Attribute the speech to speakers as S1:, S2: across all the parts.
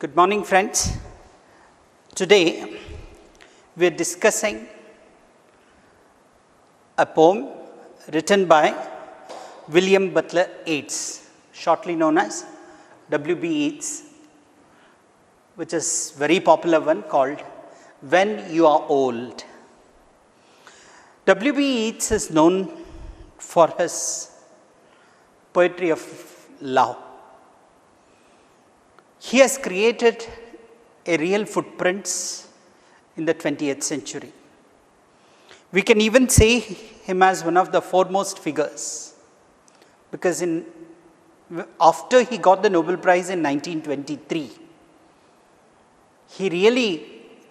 S1: Good morning, friends. Today we are discussing a poem written by William Butler Yeats, shortly known as W.B. Yeats, which is very popular one called When You Are Old. W.B. Yeats is known for his poetry of love. He has created a real footprints in the 20th century. We can even say him as one of the foremost figures because after he got the Nobel Prize in 1923, he really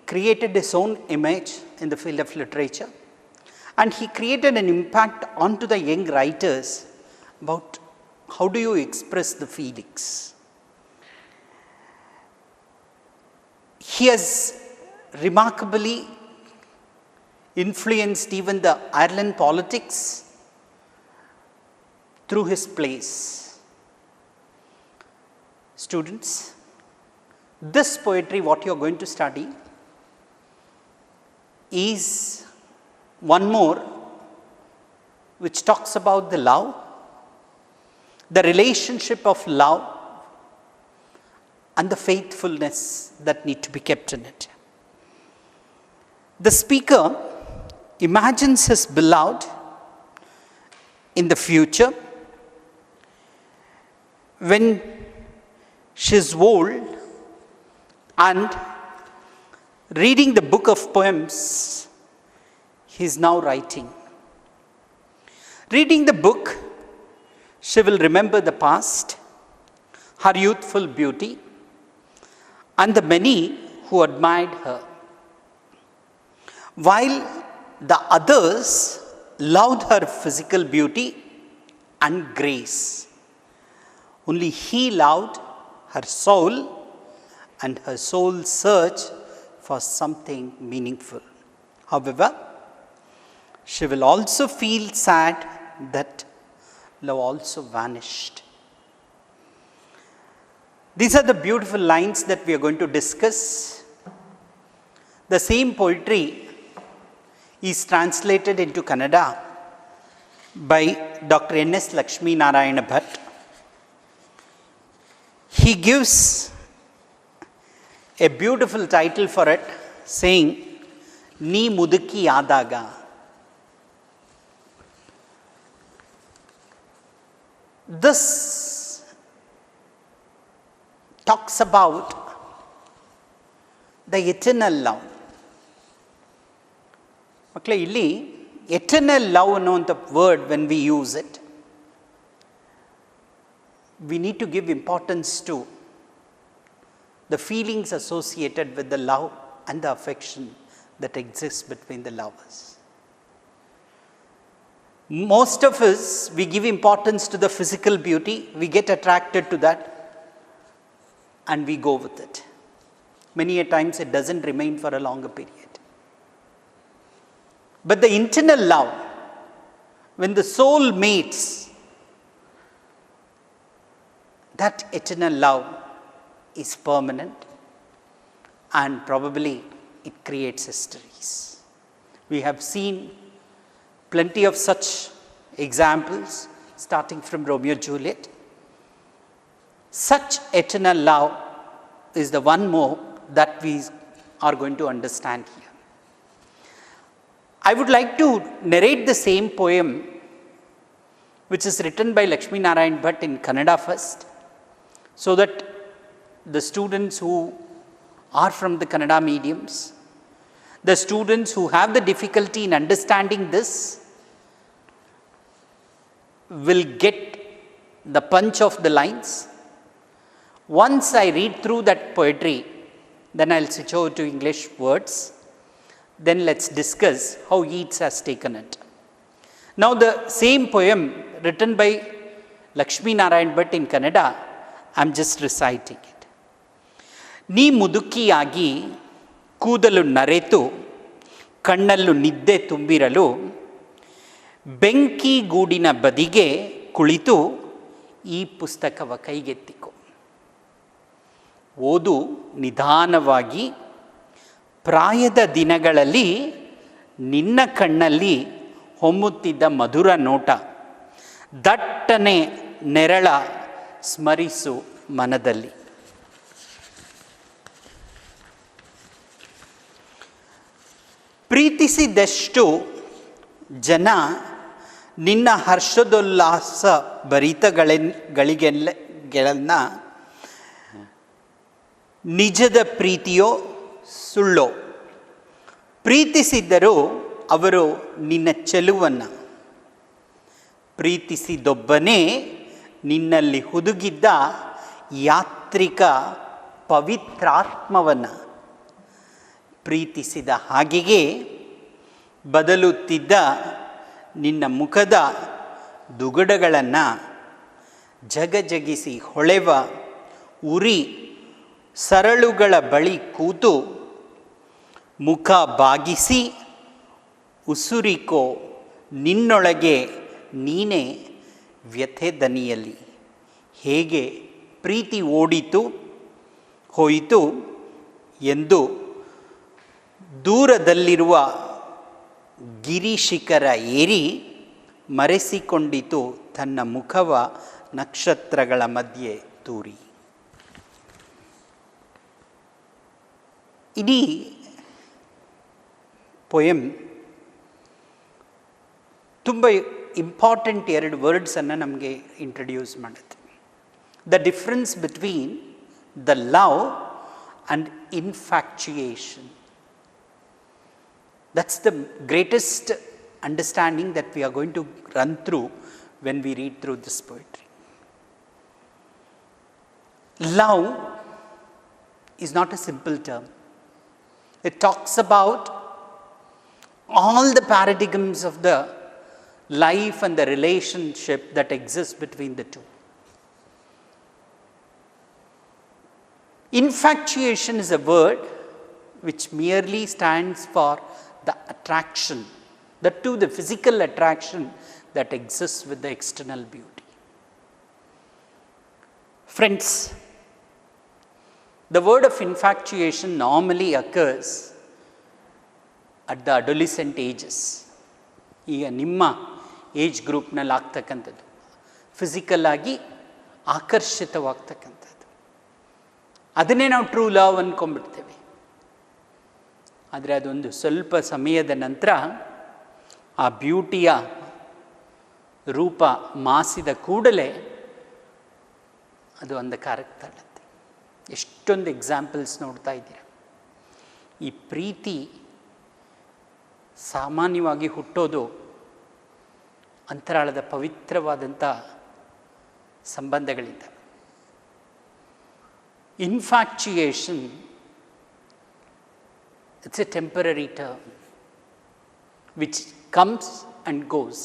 S1: created his own image in the field of literature, and he created an impact onto the young writers about how do you express the feelings. He has remarkably influenced even the Ireland politics through his plays. Students, this poetry, what you are going to study, is one more which talks about the love, the relationship of love, and the faithfulness that need to be kept in it. The speaker imagines his beloved in the future when she is old and reading the book of poems he is now writing. Reading the book, she will remember the past, her youthful beauty, and the many who admired her, while the others loved her physical beauty and grace. Only he loved her soul and her soul's search for something meaningful. However, she will also feel sad that love also vanished. These are the beautiful lines that we are going to discuss. The same poetry is translated into Kannada by Dr. N.S. Lakshmi Narayana Bhatt. He gives a beautiful title for it, saying, Ni Mudukki Adaga. This talks about the eternal love. ಮಕ್ಕಳೇ, ಇಲ್ಲಿ eternal love ಅನ್ನುವಂಥ word when we use it, we need to give importance to the feelings associated with the love and the affection that exists between the lovers. Most of us, we give importance to the physical beauty, we get attracted to that, and we go with it. Many a times it doesn't remain for a longer period. But the internal love, when the soul mates, that eternal love is permanent, and probably it creates histories. We have seen plenty of such examples, starting from Romeo and Juliet. Such eternal love is the one more that we are going to understand here. I would like to narrate the same poem, which is written by Lakshmi Narayana Bhatt in Kannada first, so that the students who are from the Kannada mediums, the students who have the difficulty in understanding this, will get the punch of the lines. Once I read through that poetry, then I'll switch over to English words. Then let's discuss how Yeats has taken it. Now the same poem written by Lakshmi Narayana Bhatt in Kannada, I'm just reciting it. Ni mudukki agi ಕೂದಲು ನರೆತು ಕಣ್ಣಲ್ಲೂ ನಿದ್ದೆ ತುಂಬಿರಲು ಬೆಂಕಿ ಗೂಡಿನ ಬದಿಗೆ ಕುಳಿತು ಈ ಪುಸ್ತಕವ ಕೈಗೆತ್ತಿಕೊ. ಓದು ನಿಧಾನವಾಗಿ ಪ್ರಾಯದ ದಿನಗಳಲ್ಲಿ ನಿನ್ನ ಕಣ್ಣಲ್ಲಿ ಹೊಮ್ಮುತ್ತಿದ್ದ ಮಧುರ ನೋಟ, ದಟ್ಟನೆ ನೆರಳ ಸ್ಮರಿಸು ಮನದಲ್ಲಿ. ಪ್ರೀತಿಸಿದಷ್ಟು ಜನ ನಿನ್ನ ಹರ್ಷದೋಲ್ಲಾಸ ಭರಿತಗಳಿಗೆಲ್ಲ ನಿಜದ ಪ್ರೀತಿಯೋ ಸುಳ್ಳೋ, ಪ್ರೀತಿಸಿದ್ದರೂ ಅವರು ನಿನ್ನ ಚೆಲುವನ್ನು, ಪ್ರೀತಿಸಿದೊಬ್ಬನೇ ನಿನ್ನಲ್ಲಿ ಹುದುಗಿದ್ದ ಯಾತ್ರಿಕ ಪವಿತ್ರಾತ್ಮವನ್ನು, ಪ್ರೀತಿಸಿದ ಹಾಗೆಯೇ ಬದಲುತ್ತಿದ್ದ ನಿನ್ನ ಮುಖದ ದುಗುಡಗಳನ್ನು ಜಗಜಗಿಸಿ ಹೊಳೆವ ಉರಿ ಸರಳುಗಳ ಬಳಿ ಕೂತು ಮುಖ ಬಾಗಿಸಿ ಉಸುರಿಕೋ ನಿನ್ನೊಳಗೆ ನೀನೇ ವ್ಯಥೆ ದನಿಯಲ್ಲಿ. ಹೇಗೆ ಪ್ರೀತಿ ಓಡಿತು ಹೋಯಿತು ಎಂದು ದೂರದಲ್ಲಿರುವ ಗಿರಿಶಿಖರ ಏರಿ ಮರೆಸಿಕೊಂಡಿತು ತನ್ನ ಮುಖವ ನಕ್ಷತ್ರಗಳ ಮಧ್ಯೆ ತೂರಿ. ಇಡೀ ಪೊಯಮ್ ತುಂಬ ಇಂಪಾರ್ಟೆಂಟ್ ಎರಡು ವರ್ಡ್ಸನ್ನು ನಮಗೆ ಇಂಟ್ರಡ್ಯೂಸ್ ಮಾಡುತ್ತೆ. The difference between the love and infatuation. That's the greatest understanding that we are going to run through when we read through this poetry. Love is not a simple term. It talks about all the paradigms of the life and the relationship that exists between the two. Infatuation is a word which merely stands for the attraction, the physical attraction that exists with the external beauty. Friends, the word of infatuation normally occurs at the adolescent ages. ಈಗ ನಿಮ್ಮ age ಗ್ರೂಪ್ನಲ್ಲಿ ಆಗ್ತಕ್ಕಂಥದ್ದು, physical ಆಗಿ ಆಕರ್ಷಿತವಾಗ್ತಕ್ಕಂಥದ್ದು, ಅದನ್ನೇ ನಾವು true love ಅಂದ್ಕೊಂಡ್ಬಿಡ್ತೇವೆ. ಆದರೆ ಅದೊಂದು ಸ್ವಲ್ಪ ಸಮಯದ ನಂತರ ಆ ಬ್ಯೂಟಿಯ ರೂಪ ಮಾಸಿದ ಕೂಡಲೇ ಅದು ಅಂಧಕಾರಕ್ಕೆ ತಳ್ಳುತ್ತೆ. ಎಷ್ಟೊಂದು ಎಕ್ಸಾಂಪಲ್ಸ್ ನೋಡ್ತಾ ಇದ್ದೀರ. ಈ ಪ್ರೀತಿ ಸಾಮಾನ್ಯವಾಗಿ ಹುಟ್ಟೋದು ಅಂತರಾಳದ ಪವಿತ್ರವಾದಂಥ ಸಂಬಂಧಗಳಿಂದ. Infatuation, it's a temporary term which comes and goes.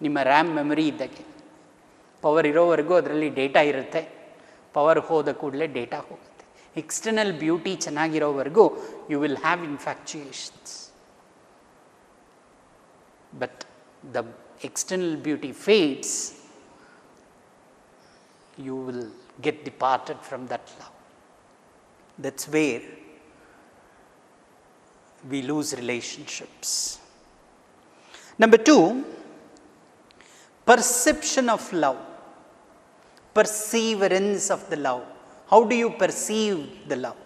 S1: ನಿಮ್ಮ ರ್ಯಾಮ್ ಮೆಮೊರಿ ಇದ್ದಾಗೆ ಪವರ್ ಇರೋವರೆಗೂ ಅದರಲ್ಲಿ ಡೇಟಾ ಇರುತ್ತೆ, ಪವರ್ ಹೋದ ಕೂಡಲೇ ಡೇಟಾ ಹೋಗುತ್ತೆ. ಎಕ್ಸ್ಟರ್ನಲ್ ಬ್ಯೂಟಿ ಚೆನ್ನಾಗಿರೋವರೆಗೂ you will have infatuations. But the external beauty fades, you will get departed from that love. That's where we lose relationships. Number 2, perception of love, perseverance of the love. How do you perceive the love?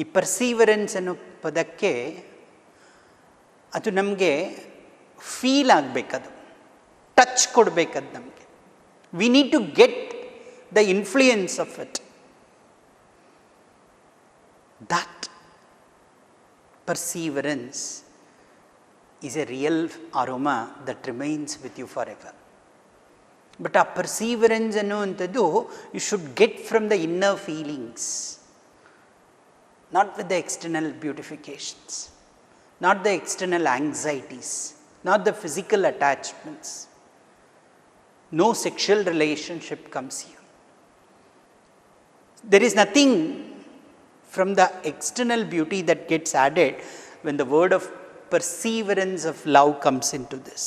S1: ಈ ಪರ್ಸೀವರೆನ್ಸ್ ಅನ್ನೋ ಪದಕ್ಕೆ ಅದು ನಮಗೆ feel ಆಗಬೇಕದು, touch ಕೊಡಬೇಕದು ನಮಗೆ. We need to get the influence of it. That perseverance is a real aroma that remains with you forever. But a perseverance ಅನ್ನುವಂಥದ್ದು you should get from the inner feelings, not with the external beautifications, not the external anxieties, not the physical attachments. No sexual relationship comes here. There is nothing from the external beauty that gets added when the word of perseverance of love comes into this.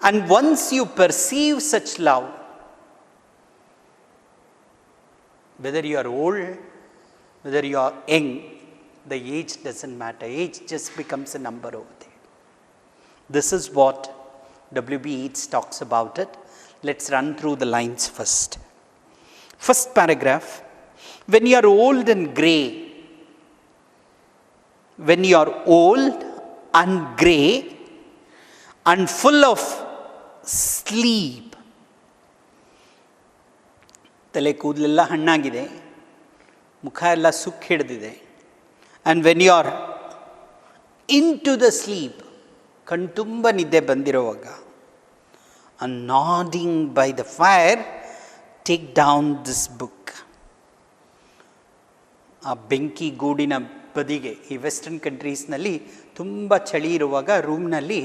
S1: And once you perceive such love, Whether you are old, whether you are young, the age doesn't matter. Age just becomes a number over there. This is what W.B. Yeats talks about it. Let's run through the lines first. First paragraph. When you are old and grey, when you are old and grey and full of sleep, ತಲೆ ಕೂದಲೆಲ್ಲ ಹಣ್ಣಾಗಿದೆ, ಮುಖ ಎಲ್ಲ ಸುಕ್ಕು ಹಿಡಿದಿದೆ. And when you are into the sleep, ಕಣ್ತುಂಬ ನಿದ್ದೆ ಬಂದಿರೋವಾಗ, and nodding by the fire, take down this book. ಆ ಬೆಂಕಿ ಗೂಡಿನ ಬದಿಗೆ, ಈ ವೆಸ್ಟರ್ನ್ ಕಂಟ್ರೀಸ್ನಲ್ಲಿ ತುಂಬ ಚಳಿ ಇರುವಾಗ ರೂಮ್ನಲ್ಲಿ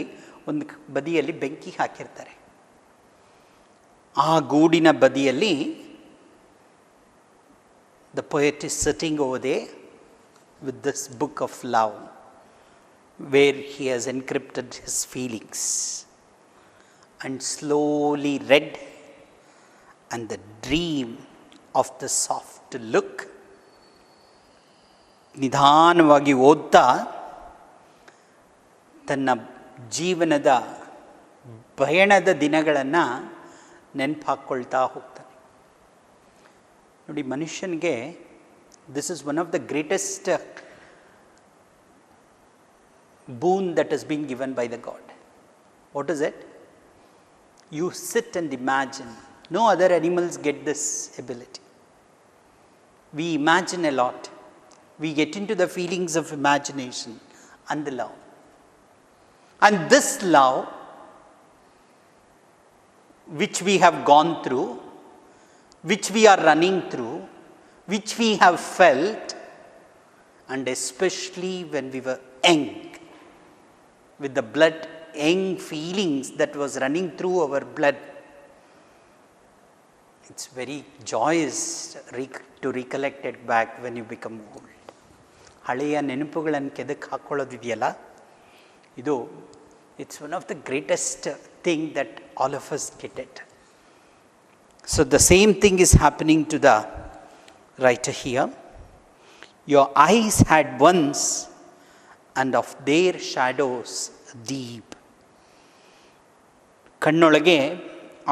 S1: ಒಂದು ಬದಿಯಲ್ಲಿ ಬೆಂಕಿ ಹಾಕಿರ್ತಾರೆ. ಆ ಗೂಡಿನ ಬದಿಯಲ್ಲಿ the poet is sitting over there with this book of love, where he has encrypted his feelings, and slowly read, and the dream of the soft look, ನಿಧಾನವಾಗಿ ಓದ್ತಾ ತನ್ನ ಜೀವನದ ಭಯಣದ ದಿನಗಳನ್ನು ನೆನಪು ಹಾಕ್ಕೊಳ್ತಾ ಹೋಗ್ತಾನೆ. ನೋಡಿ, ಮನುಷ್ಯನಿಗೆ this is one of the greatest boon that has been given by the God. What is it? You sit and imagine. No other animals get this ability. We imagine a lot. We get into the feelings of imagination and the love. And this love, which we have gone through, which we are running through, which we have felt, and especially when we were young, with the blood, young feelings that was running through our blood, it's very joyous to recollect it back when you become old. ಹಳೆಯ ನೆನಪುಗಳನ್ನು ಕೆದಕ್ಕೆ ಹಾಕ್ಕೊಳ್ಳೋದಿದೆಯಲ್ಲ, ಇದು it's one of the greatest thing that all of us get it. So the same thing is happening to the writer here. Your eyes had once, and of their shadows deep. ಕಣ್ಣೊಳಗೆ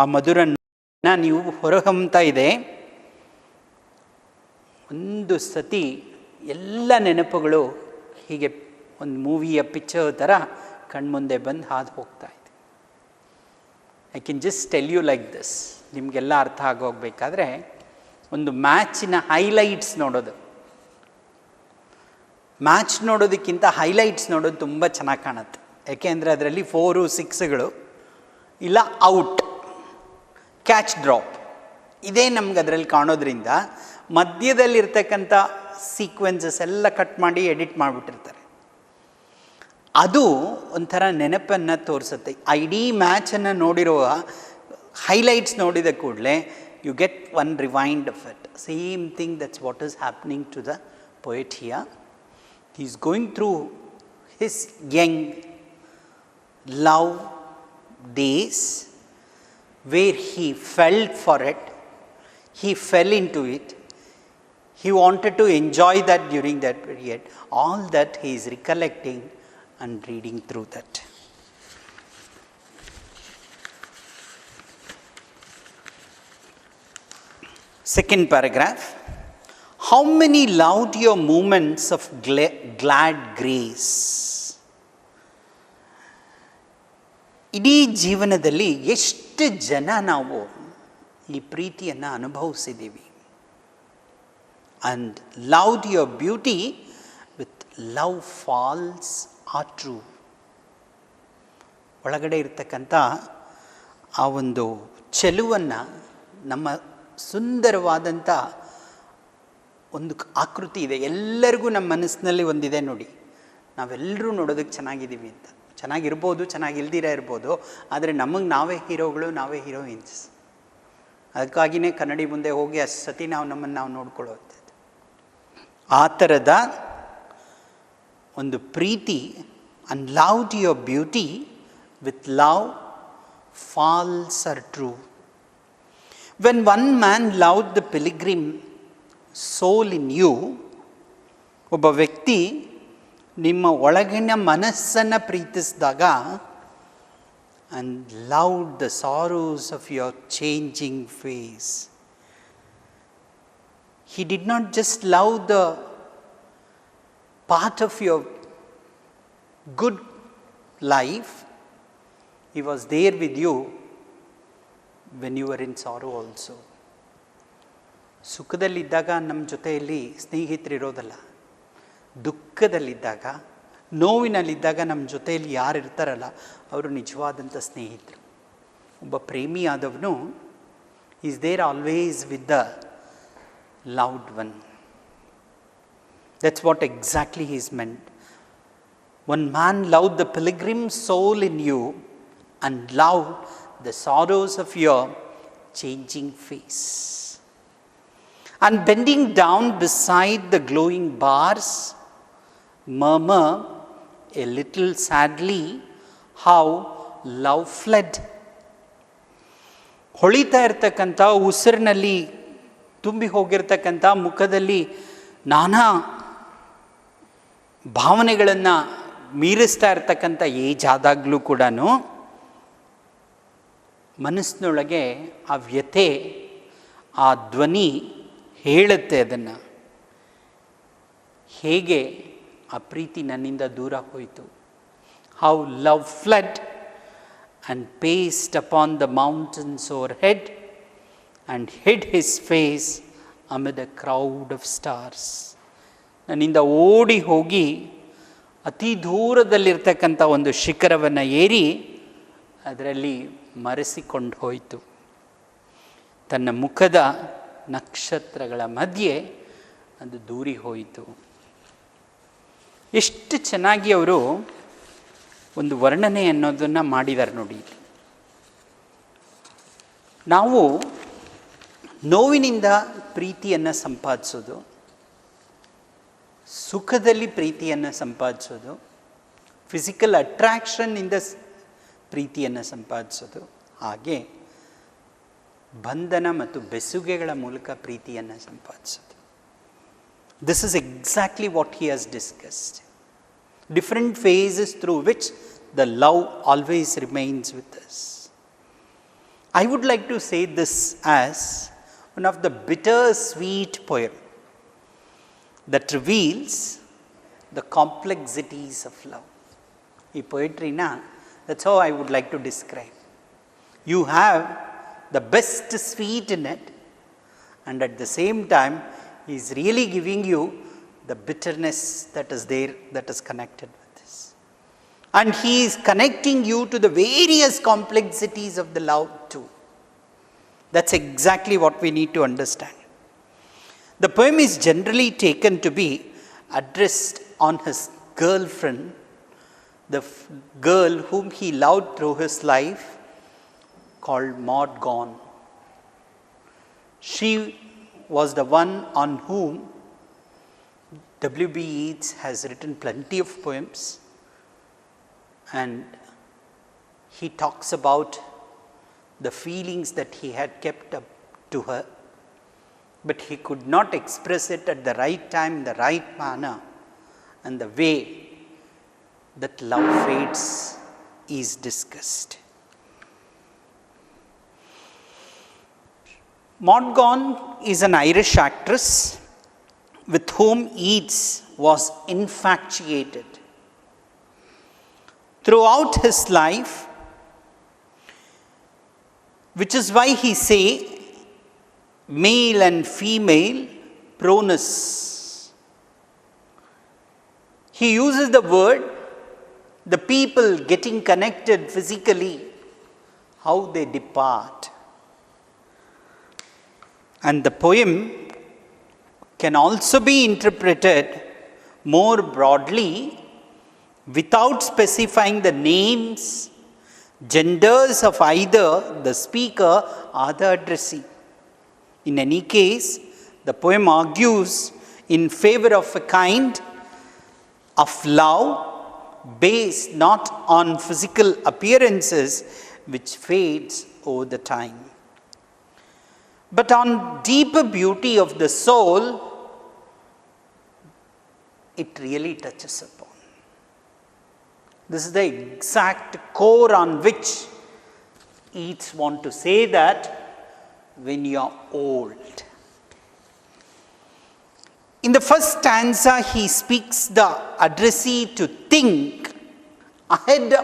S1: ಆ ಮಧುರನ್ನ ನೀವು ಹೊರಹೊಮ್ತಾ ಇದೆ. ಒಂದು ಸತಿ ಎಲ್ಲ ನೆನಪುಗಳು ಹೀಗೆ ಒಂದು ಮೂವಿಯ ಪಿಕ್ಚರ್ ಥರ ಕಣ್ಮುಂದೆ ಬಂದು ಹಾದು ಹೋಗ್ತಾ ಇದೆ. I can just tell you like this, ನಿಮಗೆಲ್ಲ ಅರ್ಥ ಆಗೋಗ್ಬೇಕಾದ್ರೆ ಒಂದು ಮ್ಯಾಚಿನ ಹೈಲೈಟ್ಸ್ ನೋಡೋದು, ಮ್ಯಾಚ್ ನೋಡೋದಕ್ಕಿಂತ ಹೈಲೈಟ್ಸ್ ನೋಡೋದು ತುಂಬ ಚೆನ್ನಾಗಿ ಕಾಣುತ್ತೆ. ಯಾಕೆಂದರೆ ಅದರಲ್ಲಿ 4, 6ಗಳು ಇಲ್ಲ ಔಟ್, ಕ್ಯಾಚ್ ಡ್ರಾಪ್, ಇದೇ ನಮ್ಗೆ ಅದರಲ್ಲಿ ಕಾಣೋದ್ರಿಂದ ಮಧ್ಯದಲ್ಲಿರ್ತಕ್ಕಂಥ ಸೀಕ್ವೆನ್ಸಸ್ ಎಲ್ಲ ಕಟ್ ಮಾಡಿ ಎಡಿಟ್ ಮಾಡಿಬಿಟ್ಟಿರ್ತಾರೆ. ಅದು ಒಂಥರ ನೆನಪನ್ನು ತೋರಿಸುತ್ತೆ. ಇಡೀ ಮ್ಯಾಚನ್ನು ನೋಡಿರುವ ಹೈಲೈಟ್ಸ್ ನೋಡಿದ ಕೂಡಲೇ you get one rewind of it. Same thing, that's what is happening to the poet here. He is going through his young love days where he felt for it, he fell into it, he wanted to enjoy that during that period. All that he is recollecting and reading through that. Second paragraph. How many loved your moments of glad grace? ಇಡೀ ಜೀವನದಲ್ಲಿ ಎಷ್ಟು ಜನ ನಾವು ಈ ಪ್ರೀತಿಯನ್ನು ಅನುಭವಿಸಿದ್ದೀವಿ. And loved your beauty with love falls are true. ಒಳಗಡೆ ಇರ್ತಕ್ಕಂಥ ಆ ಒಂದು ಚೆಲುವನ್ನು, ನಮ್ಮ ಸುಂದರವಾದಂಥ ಒಂದು ಆಕೃತಿ ಇದೆ, ಎಲ್ಲರಿಗೂ ನಮ್ಮ ಮನಸ್ಸಿನಲ್ಲಿ ಒಂದಿದೆ ನೋಡಿ, ನಾವೆಲ್ಲರೂ ನೋಡೋದಕ್ಕೆ ಚೆನ್ನಾಗಿದ್ದೀವಿ ಅಂತ. ಚೆನ್ನಾಗಿರ್ಬೋದು, ಚೆನ್ನಾಗಿಲ್ದಿರ ಇರ್ಬೋದು, ಆದರೆ ನಮಗೆ ನಾವೇ ಹೀರೋಗಳು, ನಾವೇ ಹೀರೋಯಿನ್ಸ್. ಅದಕ್ಕಾಗಿಯೇ ಕನ್ನಡಿ ಮುಂದೆ ಹೋಗಿ ಅಷ್ಟು ಸತಿ ನಮ್ಮನ್ನು ನಾವು ನೋಡ್ಕೊಳ್ಳೋದು. ಆ ಥರದ ಒಂದು ಪ್ರೀತಿ, and loved your beauty with love falls are true. When one man loved the pilgrim soul in you, ಒಬ್ಬ ವ್ಯಕ್ತಿ ನಿಮ್ಮ ಒಳಗಿನ ಮನಸ್ಸನ್ನು ಪ್ರೀತಿಸಿದಾಗ and loved the sorrows of your changing face. He did not just love the part of your good life, he was there with you when you were in sorrow also. ಸುಖದಲ್ಲಿದ್ದಾಗ ನಮ್ಮ ಜೊತೆಯಲ್ಲಿ ಸ್ನೇಹಿತರಿರೋದಲ್ಲ, ದುಃಖದಲ್ಲಿದ್ದಾಗ, ನೋವಿನಲ್ಲಿದ್ದಾಗ ನಮ್ಮ ಜೊತೆಯಲ್ಲಿ ಯಾರು ಇರ್ತಾರಲ್ಲ ಅವರು ನಿಜವಾದಂಥ ಸ್ನೇಹಿತರು. ಒಬ್ಬ ಪ್ರೇಮಿಯಾದವನು is there always with the loved one. That's what exactly is meant. One man loved the pilgrim soul in you and loved the sorrows of your changing face. And bending down beside the glowing bars, murmur a little sadly how love fled. ಹೊಳಿತಾ ಇರ್ತಕ್ಕಂಥ ಉಸಿರಿನಲ್ಲಿ ತುಂಬಿ ಹೋಗಿರ್ತಕ್ಕಂಥ ಮುಖದಲ್ಲಿ ನಾನಾ ಭಾವನೆಗಳನ್ನು ಮೀರಿಸ್ತಾ ಇರ್ತಕ್ಕಂಥ age ಆದಾಗಲೂ ಕೂಡ ಮನಸ್ಸಿನೊಳಗೆ ಆ ವ್ಯಥೆ, ಆ ಧ್ವನಿ ಹೇಳುತ್ತೆ ಅದನ್ನು. ಹೇಗೆ ಆ ಪ್ರೀತಿ ನನ್ನಿಂದ ದೂರ ಹೋಯಿತು. How love fled and paced upon the mountains overhead and hid his face amid a crowd of stars. ನನ್ನಿಂದ ಓಡಿ ಹೋಗಿ ಅತಿ ದೂರದಲ್ಲಿರ್ತಕ್ಕಂಥ ಒಂದು ಶಿಖರವನ್ನು ಏರಿ ಅದರಲ್ಲಿ ಮರೆಸಿಕೊಂಡು ಹೋಯಿತು. ತನ್ನ ಮುಖದ ನಕ್ಷತ್ರಗಳ ಮಧ್ಯೆ ಅದು ದೂರಿ ಹೋಯಿತು. ಎಷ್ಟು ಚೆನ್ನಾಗಿ ಅವರು ಒಂದು ವರ್ಣನೆ ಅನ್ನೋದನ್ನು ಮಾಡಿದ್ದಾರೆ ನೋಡಿ. ನಾವು ನೋವಿನಿಂದ ಪ್ರೀತಿಯನ್ನು ಸಂಪಾದಿಸೋದು, ಸುಖದಲ್ಲಿ ಪ್ರೀತಿಯನ್ನು ಸಂಪಾದಿಸೋದು, ಫಿಸಿಕಲ್ ಅಟ್ರಾಕ್ಷನ್ನಿಂದ ಪ್ರೀತಿಯನ್ನು ಸಂಪಾದಿಸೋದು, ಹಾಗೆ ಬಂಧನ ಮತ್ತು ಬೆಸುಗೆಗಳ ಮೂಲಕ ಪ್ರೀತಿಯನ್ನು ಸಂಪಾದಿಸೋದು. This is exactly what he has discussed. Different phases through which the love always remains with us. I would like to say this as one of the bittersweet poem that reveals the complexities of love. ಈ ಪೊಯೆಟ್ರಿನ that's how I would like to describe. You have the best sweet in it, and at the same time he is really giving you the bitterness that is there, that is connected with this. And he is connecting you to the various complexities of the love too. That's exactly what we need to understand. The poem is generally taken to be addressed on his girlfriend, the girl whom he loved through his life, called Maud Gonne. She was the one on whom W.B. Yeats has written plenty of poems, and he talks about the feelings that he had kept up to her, but he could not express it at the right time, the right manner, and the way that love fades is discussed. Maud Gonne is an Irish actress with whom Yeats was infatuated. Throughout his life, which is why he say male and female pronouns. He uses the word, the people getting connected physically, how they depart. And the poem can also be interpreted more broadly without specifying the names, genders of either the speaker or the addressee. In any case, the poem argues in favor of a kind of love based not on physical appearances which fades over the time. but on deeper beauty of the soul, it really touches upon. This is the exact core on which Yeats want to say that when you are old. In the first stanza, he speaks the addressee to think ahead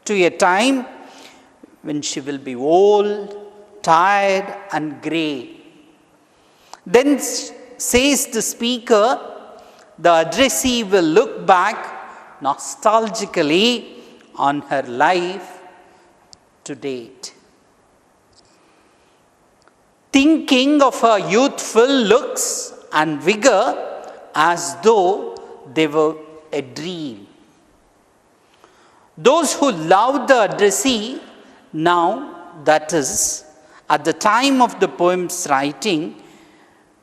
S1: to a time when she will be old, tired and grey. Then says the speaker, the addressee will look back nostalgically on her life to date, thinking of her youthful looks and vigor as though they were a dream. Those who loved the addressee now, that is, at the time of the poem's writing,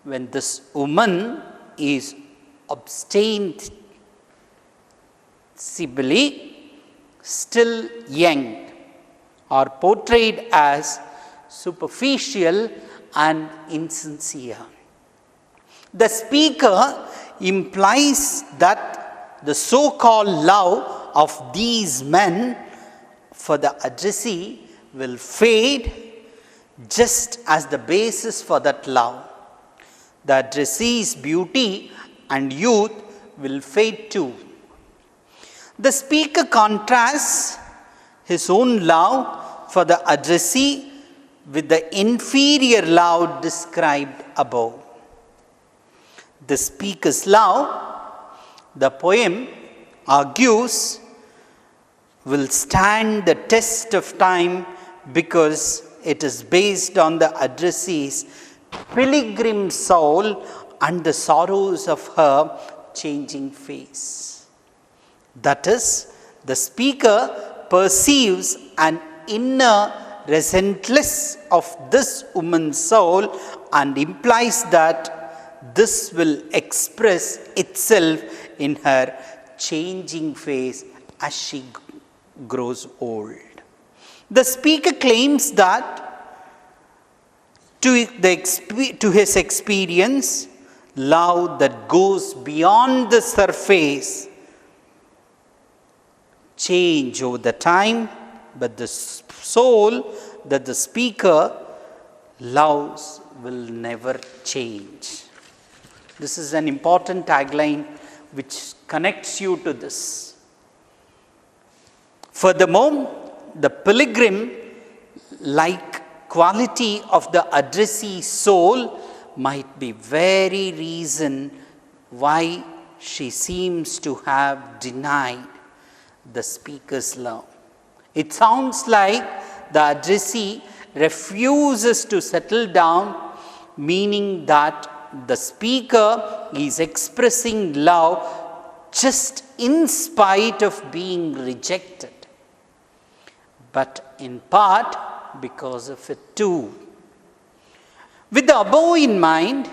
S1: when this woman is ostensibly still young, are portrayed as superficial and insincere. The speaker implies that the so-called love of these men for the addressee will fade just as the basis for that love. The addressee's beauty and youth will fade too. The speaker contrasts his own love for the addressee with the inferior love described above. The speaker's love, the poem argues, will stand the test of time because it is based on the addressee's pilgrim soul and the sorrows of her changing face. That is, the speaker perceives an inner restlessness of this woman's soul and implies that this will express itself in her changing face as she grows old. The speaker claims that to his experience, love that goes beyond the surface change over the time, but the soul that the speaker loves will never change. This is an important tagline which connects you to this. Furthermore, the pilgrim-like quality of the addressee's soul might be very reason why she seems to have denied the speaker's love. It sounds like the addressee refuses to settle down, meaning that the speaker is expressing love just in spite of being rejected, but in part because of it too. With the above in mind,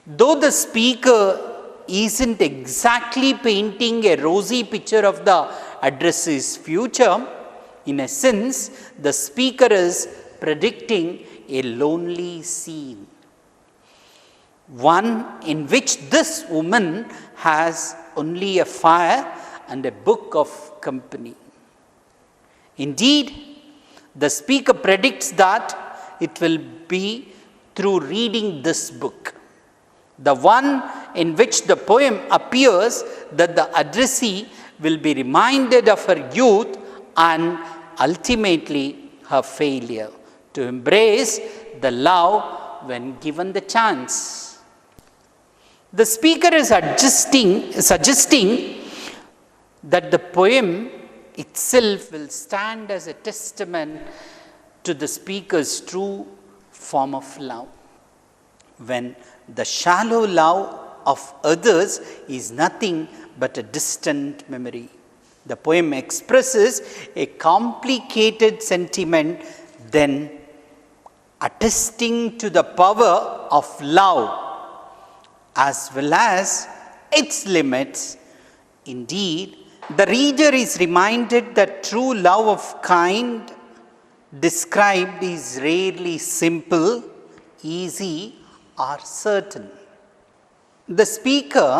S1: though the speaker isn't exactly painting a rosy picture of the addressee's future, in a sense, the speaker is predicting a lonely scene, one in which this woman has only a fire and a book of company. Indeed, the speaker predicts that it will be through reading this book, the one in which the poem appears, that the addressee will be reminded of her youth and ultimately her failure to embrace the love when given the chance. The speaker is suggesting that the poem itself will stand as a testament to the speaker's true form of love, when the shallow love of others is nothing but a distant memory. The poem expresses a complicated sentiment, then attesting to the power of love as well as its limits. Indeed, the reader is reminded that true love of kind described is rarely simple, easy, or certain. The speaker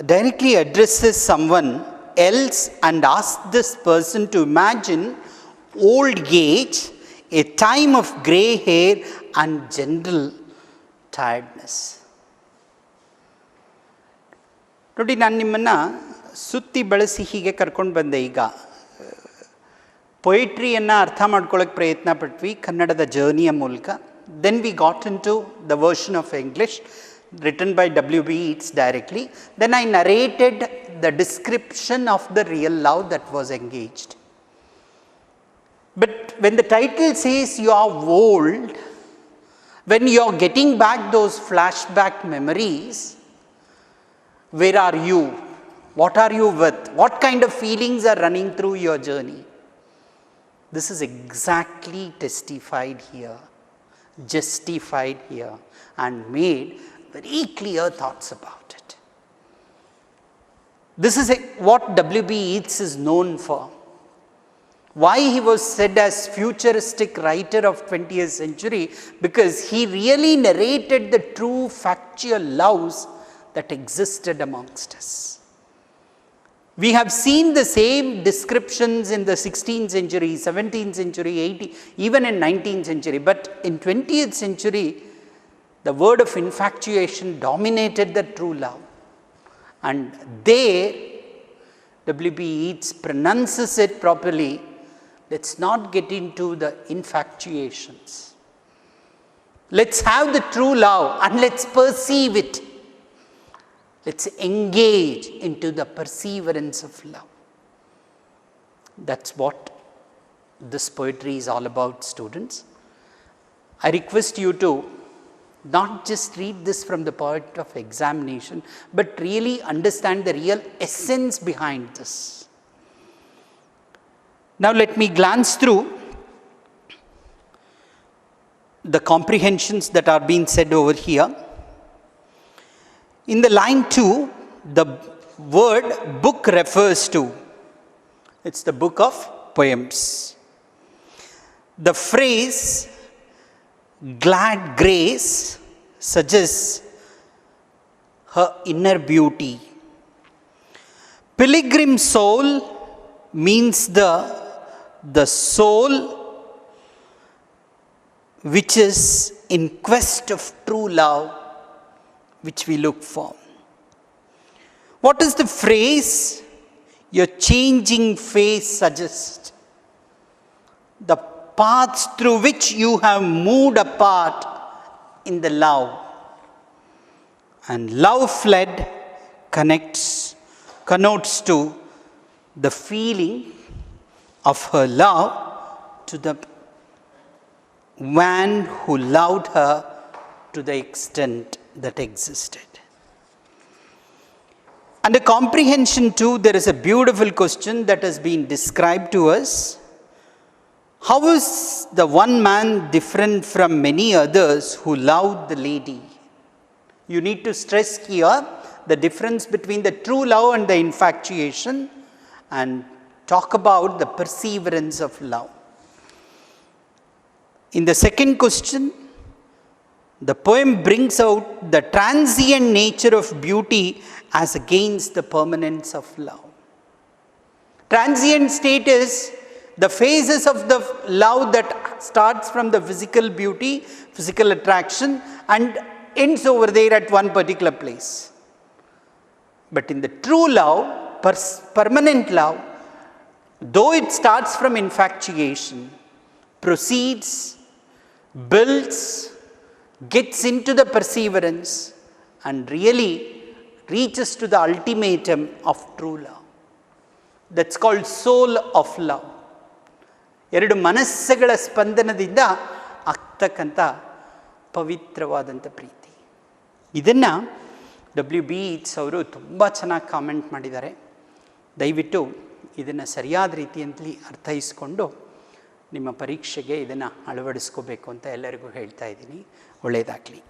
S1: directly addresses someone else and asks this person to imagine old age, a time of grey hair, and general tiredness. ನೋಡಿ, ನಾನು ನಿಮ್ಮನ್ನು ಸುತ್ತಿ ಬಳಸಿ ಹೀಗೆ ಕರ್ಕೊಂಡು ಬಂದೆ. ಈಗ ಪೊಯಿಟ್ರಿಯನ್ನು ಅರ್ಥ ಮಾಡ್ಕೊಳ್ಳೋಕ್ಕೆ ಪ್ರಯತ್ನ ಪಟ್ವಿ ಕನ್ನಡದ ಜರ್ನಿಯ ಮೂಲಕ. Then we got into the version of English written by W.B. Yeats directly. Then I narrated the description of the real love that was engaged. But when the title says you are old, when you are getting back those flashback memories, where are you? What are you with? What kind of feelings are running through your journey? This is exactly testified here, justified here, and made very clear thoughts about it. This is what W.B. Yeats is known for. Why he was said as futuristic writer of 20th century? Because he really narrated the true factual loves that existed amongst us. We have seen the same descriptions in the 16th century, 17th century, 18th, even in 19th century. But in 20th century, the word of infatuation dominated the true love. And there, W.B. Yeats pronounces it properly. Let's not get into the infatuations. Let's have the true love and let's perceive it. Let's engage into the perseverance of love. That's what this poetry is all about, students. I request you to not just read this from the point of examination, but really understand the real essence behind this. Now let me glance through the comprehensions that are being said over here. In the line 2, the word book refers to, it's the book of poems. The phrase glad grace suggests her inner beauty. Pilgrim soul means the soul which is in quest of true love, which we look for. What is the phrase your changing face suggests? The paths through which you have moved apart in the love. And love fled connotes to the feeling of her love to the one who loved her to the extent that existed. Under comprehension 2, there is a beautiful question that has been described to us. How is the one man different from many others who loved the lady? You need to stress here the difference between the true love and the infatuation, and talk about the perseverance of love. In the second question, the poem brings out the transient nature of beauty as against the permanence of love. Transient state is the phases of the love that starts from the physical beauty, physical attraction, and ends over there at one particular place. But in the true love, permanent love, though it starts from infatuation, proceeds, builds, gets into the perseverance, and really reaches to the ultimatum of true love. That's called soul of love. ಎರಡು ಮನಸ್ಸುಗಳ ಸ್ಪಂದನದಿಂದ ಆಗ್ತಕ್ಕಂಥ ಪವಿತ್ರವಾದಂಥ ಪ್ರೀತಿ. ಇದನ್ನು W.B. Yeats ಅವರು ತುಂಬ ಚೆನ್ನಾಗಿ comment ಮಾಡಿದ್ದಾರೆ. ದಯವಿಟ್ಟು ಇದನ್ನು ಸರಿಯಾದ ರೀತಿಯಲ್ಲಿ ಅರ್ಥೈಸ್ಕೊಂಡು ನಿಮ್ಮ ಪರೀಕ್ಷೆಗೆ ಇದನ್ನು ಅಳವಡಿಸ್ಕೋಬೇಕು ಅಂತ ಎಲ್ಲರಿಗೂ ಹೇಳ್ತಾ ಇದ್ದೀನಿ. ಒಳ್ಳೆಯದಾಗಲಿ.